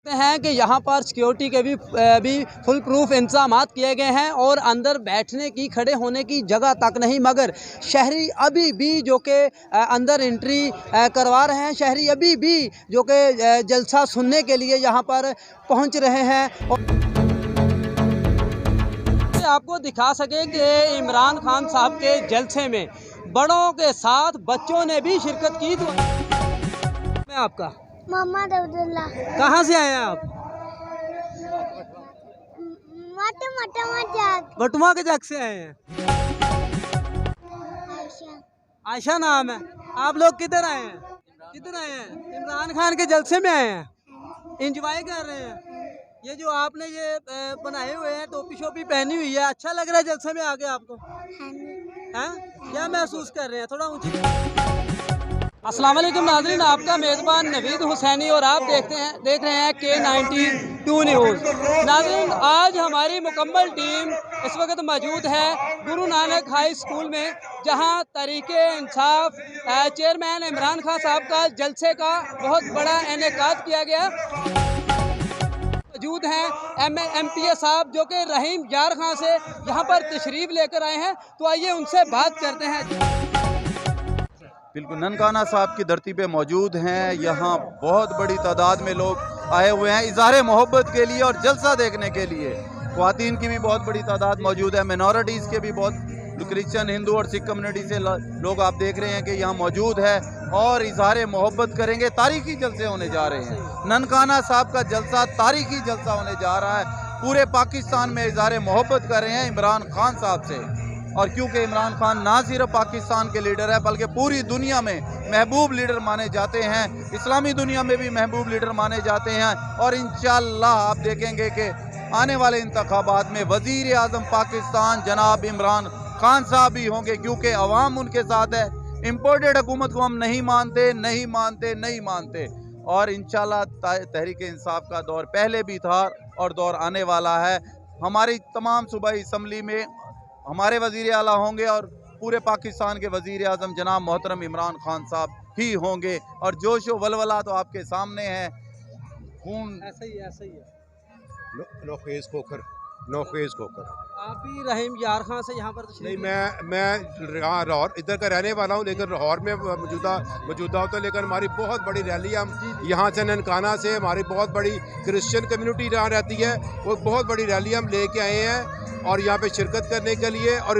हैं कि यहाँ पर सिक्योरिटी के भी फुल प्रूफ इंतजाम किए गए हैं और अंदर बैठने की खड़े होने की जगह तक नहीं, मगर शहरी अभी भी जो कि अंदर एंट्री करवा रहे हैं, शहरी अभी भी जो कि जलसा सुनने के लिए यहाँ पर पहुँच रहे हैं। और आपको दिखा सके कि इमरान खान साहब के जलसे में बड़ों के साथ बच्चों ने भी शिरकत की। तो मैं आपका मोहम्मद अब्दुल्ला। कहाँ से आए हैं आप? बटुआ के जग से आए हैं। आयशा नाम है। आप लोग किधर आए हैं? इमरान खान के जलसे में आए हैं, एंजॉय कर रहे हैं। ये जो आपने ये बनाए हुए हैं, टोपी शोपी पहनी हुई है, अच्छा लग रहा है जलसे में आके आपको? हैं? क्या महसूस कर रहे हैं? थोड़ा ऊँची। अस्सलाम वालेकुम नाज़रीन, आपका मेज़बान नवीद हुसैनी और आप देख रहे हैं K92 न्यूज़। नाज़रीन, आज हमारी मुकम्मल टीम इस वक्त मौजूद है गुरु नानक हाई स्कूल में, जहां तहरीके इंसाफ चेयरमैन इमरान खान साहब का जलसे का बहुत बड़ा इनेकाद किया गया। मौजूद हैं MPA साहब जो कि रहीम यार खान से यहाँ पर तशरीफ़ लेकर आए हैं, तो आइए उनसे बात करते हैं। बिल्कुल ननकाना साहब की धरती पे मौजूद हैं। यहाँ बहुत बड़ी तादाद में लोग आए हुए हैं इज़हारे मोहब्बत के लिए और जलसा देखने के लिए। ख्वातीन की भी बहुत बड़ी तादाद मौजूद है, मिनॉरिटीज़ के भी बहुत, क्रिश्चियन, हिंदू और सिख कम्युनिटी से लोग आप देख रहे हैं कि यहाँ मौजूद है और इज़हारे मोहब्बत करेंगे। तारीखी जलसे होने जा रहे हैं। ननकाना साहब का जलसा तारीखी जलसा होने जा रहा है। पूरे पाकिस्तान में इज़हारे मोहब्बत कर रहे हैं इमरान खान साहब से। और क्योंकि इमरान खान ना सिर्फ पाकिस्तान के लीडर है बल्कि पूरी दुनिया में महबूब लीडर माने जाते हैं, इस्लामी दुनिया में भी महबूब लीडर माने जाते हैं। और इंशाअल्लाह आप देखेंगे कि आने वाले इंतखाबात में वज़ीर आज़म पाकिस्तान जनाब इमरान खान साहब भी होंगे, क्योंकि अवाम उनके साथ है। इम्पोर्टेड हुकूमत को हम नहीं मानते। और इंशाअल्लाह तहरीक इंसाफ का दौर पहले भी था और दौर आने वाला है। हमारी तमाम सूबाई असम्बली में हमारे वज़ीर आला होंगे और पूरे पाकिस्तान के वज़ीर आज़म जनाब मोहतरम इमरान खान साहब ही होंगे। और जोश व वलवला तो आपके सामने है। खून ऐसा ही है। नौखेज खोकर आप भी रहीम यार खान से यहाँ पर नहीं, मैं यहाँ लाहौर इधर का रहने वाला हूँ, लेकिन लाहौर में मौजूदा होता है। लेकिन हमारी बहुत बड़ी रैली, हम यहाँ से ननकाना से हमारी बहुत बड़ी क्रिश्चियन कम्युनिटी यहाँ रहती है, वो बहुत बड़ी रैली हम लेके आए हैं और यहाँ पे शिरकत करने के लिए। और